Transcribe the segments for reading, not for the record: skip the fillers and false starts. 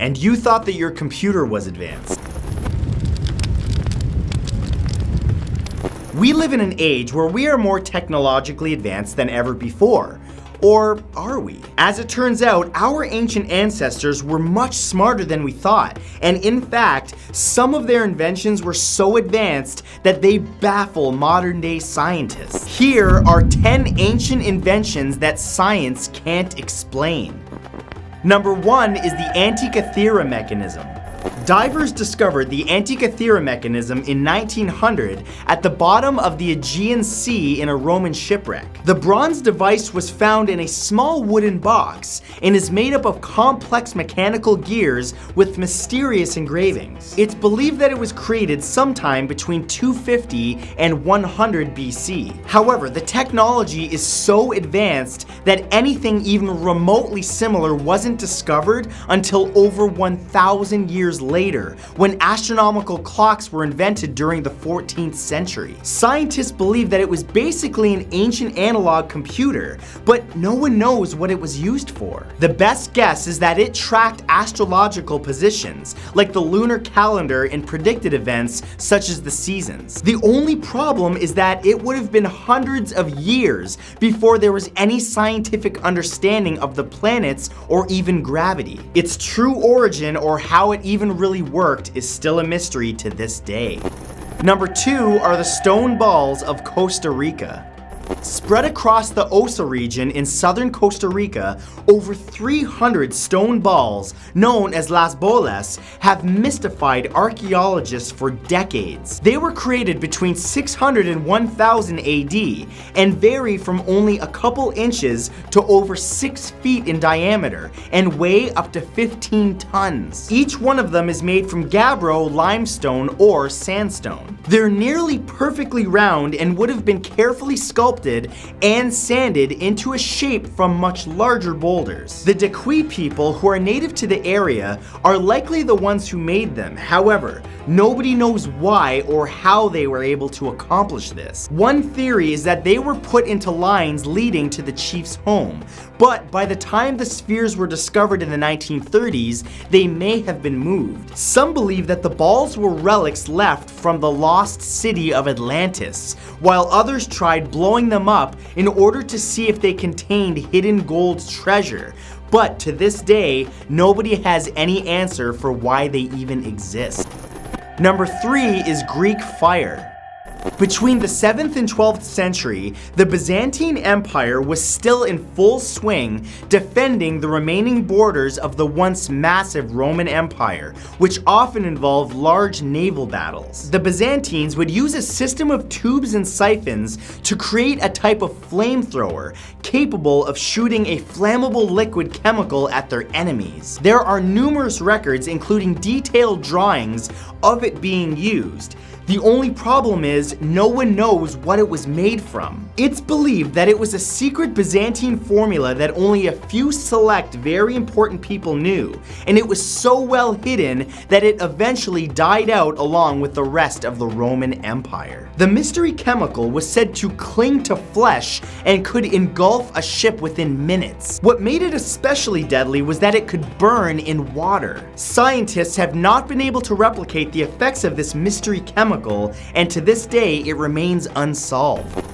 And you thought that your computer was advanced. We live in an age where we are more technologically advanced than ever before. Or are we? As it turns out, our ancient ancestors were much smarter than we thought, and in fact, some of their inventions were so advanced that they baffle modern-day scientists. Here are 10 ancient inventions that science can't explain. Number 1 is the Antikythera Mechanism. Divers discovered the Antikythera Mechanism in 1900 at the bottom of the Aegean Sea in a Roman shipwreck. The bronze device was found in a small wooden box and is made up of complex mechanical gears with mysterious engravings. It's believed that it was created sometime between 250 and 100 BC. However, the technology is so advanced that anything even remotely similar wasn't discovered until over 1,000 years later, when astronomical clocks were invented during the 14th century. Scientists believe that it was basically an ancient analog computer, but no one knows what it was used for. The best guess is that it tracked astrological positions, like the lunar calendar, and predicted events such as the seasons. The only problem is that it would have been hundreds of years before there was any scientific understanding of the planets or even gravity. Its true origin, or how it even really worked, is still a mystery to this day. Number 2 are the stone balls of Costa Rica. Spread across the Osa region in southern Costa Rica, over 300 stone balls, known as Las Bolas, have mystified archaeologists for decades. They were created between 600 and 1000 AD and vary from only a couple inches to over 6 feet in diameter and weigh up to 15 tons. Each one of them is made from gabbro, limestone, or sandstone. They're nearly perfectly round and would have been carefully sculpted and sanded into a shape from much larger boulders. The Daqui people, who are native to the area, are likely the ones who made them. However, nobody knows why or how they were able to accomplish this. One theory is that they were put into lines leading to the chief's home, but by the time the spheres were discovered in the 1930s, they may have been moved. Some believe that the balls were relics left from the lost city of Atlantis, while others tried blowing them up in order to see if they contained hidden gold treasure. But to this day, nobody has any answer for why they even exist. Number 3 is Greek fire. Between the 7th and 12th century, the Byzantine Empire was still in full swing, defending the remaining borders of the once massive Roman Empire, which often involved large naval battles. The Byzantines would use a system of tubes and siphons to create a type of flamethrower capable of shooting a flammable liquid chemical at their enemies. There are numerous records, including detailed drawings of it being used. The only problem is, no one knows what it was made from. It's believed that it was a secret Byzantine formula that only a few select very important people knew, and it was so well hidden that it eventually died out along with the rest of the Roman Empire. The mystery chemical was said to cling to flesh and could engulf a ship within minutes. What made it especially deadly was that it could burn in water. Scientists have not been able to replicate the effects of this mystery chemical, and to this day it remains unsolved.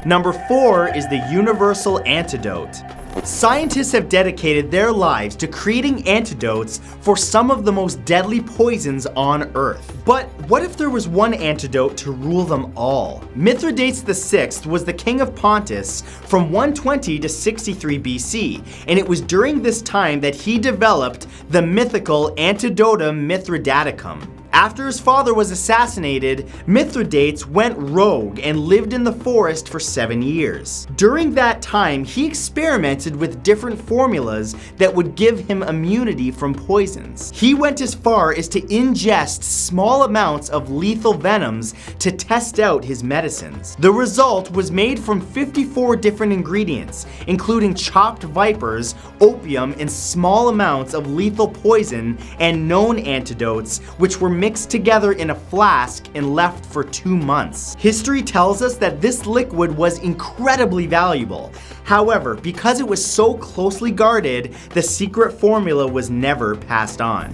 Number 4 is the Universal Antidote. Scientists have dedicated their lives to creating antidotes for some of the most deadly poisons on Earth. But what if there was one antidote to rule them all? Mithridates VI was the king of Pontus from 120 to 63 BC, and it was during this time that he developed the mythical Antidotum Mithridaticum. After his father was assassinated, Mithridates went rogue and lived in the forest for 7 years. During that time, he experimented with different formulas that would give him immunity from poisons. He went as far as to ingest small amounts of lethal venoms to test out his medicines. The result was made from 54 different ingredients, including chopped vipers, opium, and small amounts of lethal poison and known antidotes, which were mixed mixed together in a flask and left for 2 months. History tells us that this liquid was incredibly valuable. However, because it was so closely guarded, the secret formula was never passed on.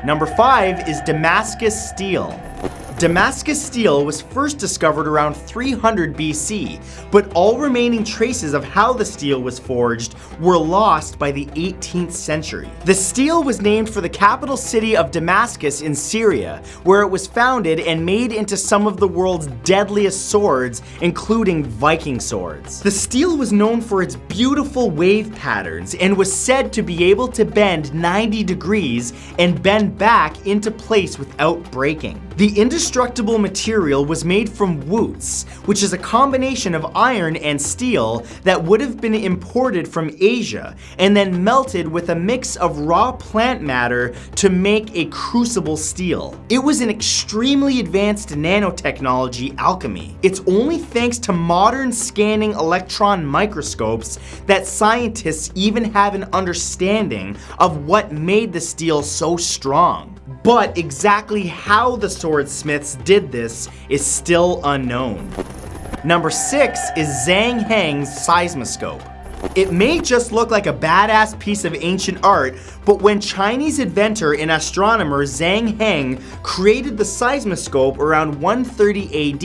Number 5 is Damascus steel. Damascus steel was first discovered around 300 BC, but all remaining traces of how the steel was forged were lost by the 18th century. The steel was named for the capital city of Damascus in Syria, where it was founded and made into some of the world's deadliest swords, including Viking swords. The steel was known for its beautiful wave patterns and was said to be able to bend 90 degrees and bend back into place without breaking. The indestructible material was made from woots, which is a combination of iron and steel that would have been imported from Asia and then melted with a mix of raw plant matter to make a crucible steel. It was an extremely advanced nanotechnology alchemy. It's only thanks to modern scanning electron microscopes that scientists even have an understanding of what made the steel so strong. But exactly how the swordsmiths did this is still unknown. Number 6 is Zhang Heng's Seismoscope. It may just look like a badass piece of ancient art, but when Chinese inventor and astronomer Zhang Heng created the seismoscope around 130 AD,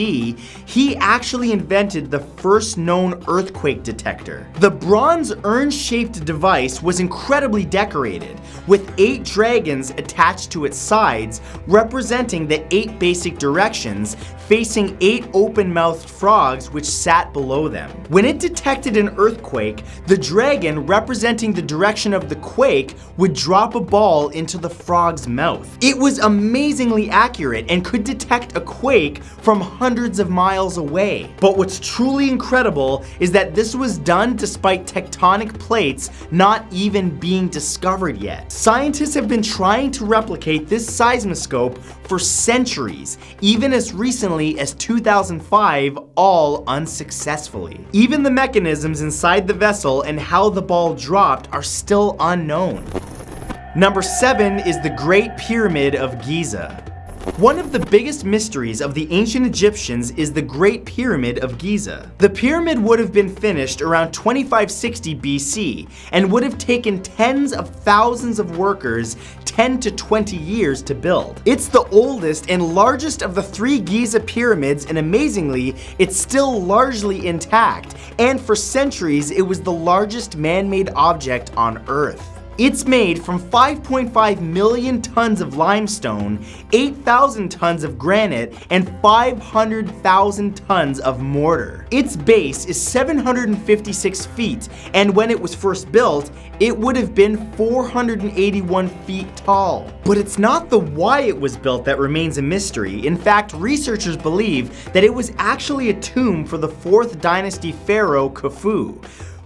he actually invented the first known earthquake detector. The bronze urn-shaped device was incredibly decorated, with 8 dragons attached to its sides, representing the 8 basic directions, facing 8 open-mouthed frogs which sat below them. When it detected an earthquake, the dragon, representing the direction of the quake, would drop a ball into the frog's mouth. It was amazingly accurate and could detect a quake from hundreds of miles away. But what's truly incredible is that this was done despite tectonic plates not even being discovered yet. Scientists have been trying to replicate this seismoscope for centuries, even as recently as 2005, all unsuccessfully. Even the mechanisms inside the vessel and how the ball dropped are still unknown. Number 7 is the Great Pyramid of Giza. One of the biggest mysteries of the ancient Egyptians is the Great Pyramid of Giza. The pyramid would have been finished around 2560 BC and would have taken tens of thousands of workers 10 to 20 years to build. It's the oldest and largest of the 3 Giza pyramids, and amazingly, it's still largely intact, and for centuries it was the largest man-made object on Earth. It's made from 5.5 million tons of limestone, 8,000 tons of granite, and 500,000 tons of mortar. Its base is 756 feet, and when it was first built, it would have been 481 feet tall. But it's not the why it was built that remains a mystery. In fact, researchers believe that it was actually a tomb for the 4th dynasty pharaoh Khufu,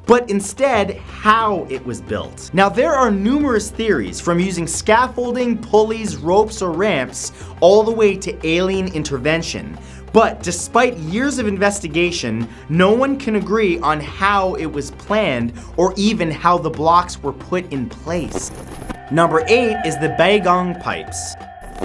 but instead how it was built. Now, there are numerous theories, from using scaffolding, pulleys, ropes, or ramps, all the way to alien intervention. But despite years of investigation, no one can agree on how it was planned or even how the blocks were put in place. Number 8 is the Baigong Pipes.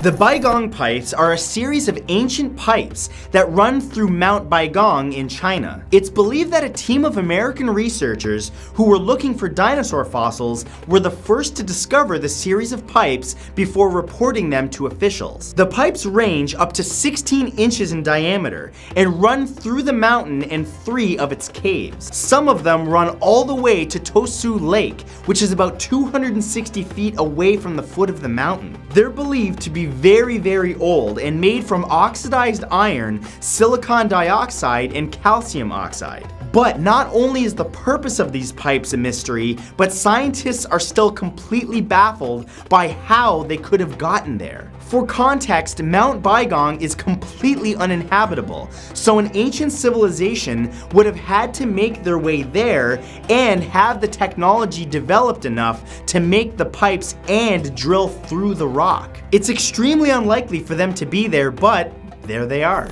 The Baigong Pipes are a series of ancient pipes that run through Mount Baigong in China. It's believed that a team of American researchers who were looking for dinosaur fossils were the first to discover the series of pipes before reporting them to officials. The pipes range up to 16 inches in diameter and run through the mountain and 3 of its caves. Some of them run all the way to Tosu Lake, which is about 260 feet away from the foot of the mountain. They're believed to be very, very old and made from oxidized iron, silicon dioxide, and calcium oxide. But not only is the purpose of these pipes a mystery, but scientists are still completely baffled by how they could have gotten there. For context, Mount Baigong is completely uninhabitable, so an ancient civilization would have had to make their way there and have the technology developed enough to make the pipes and drill through the rock. It's extremely unlikely for them to be there, but there they are.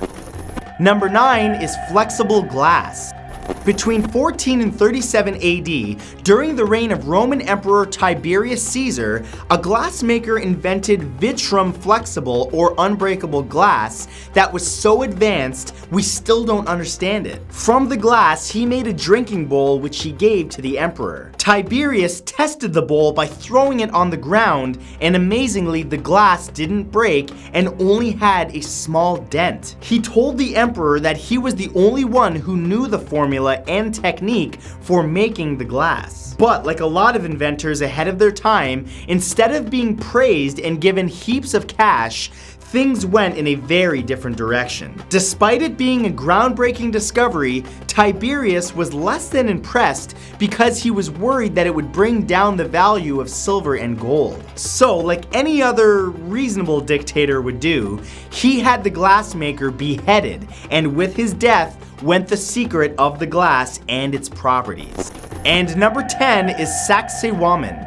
Number 9 is flexible glass. Between 14 and 37 AD, during the reign of Roman Emperor Tiberius Caesar, a glassmaker invented vitrum flexible or unbreakable glass that was so advanced we still don't understand it. From the glass, he made a drinking bowl which he gave to the emperor. Tiberius tested the bowl by throwing it on the ground, and amazingly the glass didn't break and only had a small dent. He told the emperor that he was the only one who knew the formula and technique for making the glass. But like a lot of inventors ahead of their time, instead of being praised and given heaps of cash, things went in a very different direction. Despite it being a groundbreaking discovery, Tiberius was less than impressed because he was worried that it would bring down the value of silver and gold. So, like any other reasonable dictator would do, he had the glassmaker beheaded, and with his death went the secret of the glass and its properties. And number 10 is Sacsayhuaman.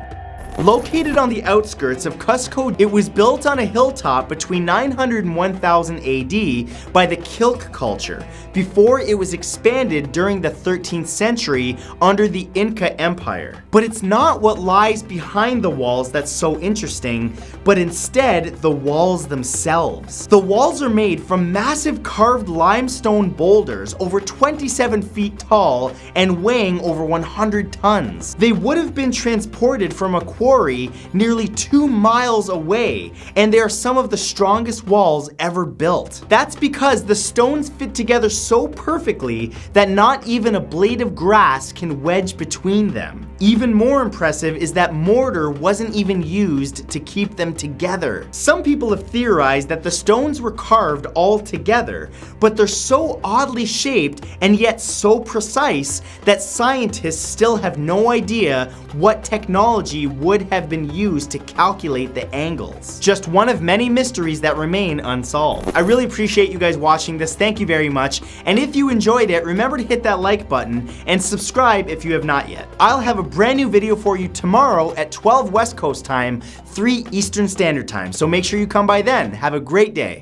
Located on the outskirts of Cusco, it was built on a hilltop between 900 and 1000 AD by the Kilk culture, before it was expanded during the 13th century under the Inca Empire. But it's not what lies behind the walls that's so interesting, but instead the walls themselves. The walls are made from massive carved limestone boulders over 27 feet tall and weighing over 100 tons. They would have been transported from a quarry nearly 2 miles away, and they are some of the strongest walls ever built. That's because the stones fit together so perfectly that not even a blade of grass can wedge between them. Even more impressive is that mortar wasn't even used to keep them together. Some people have theorized that the stones were carved all together, but they're so oddly shaped and yet so precise that scientists still have no idea what technology would have been used to calculate the angles. Just one of many mysteries that remain unsolved. I really appreciate you guys watching this. Thank you very much. And if you enjoyed it, remember to hit that like button and subscribe if you have not yet. I'll have a brand new video for you tomorrow at 12 West Coast time, 3 Eastern Standard Time. So make sure you come by then. Have a great day.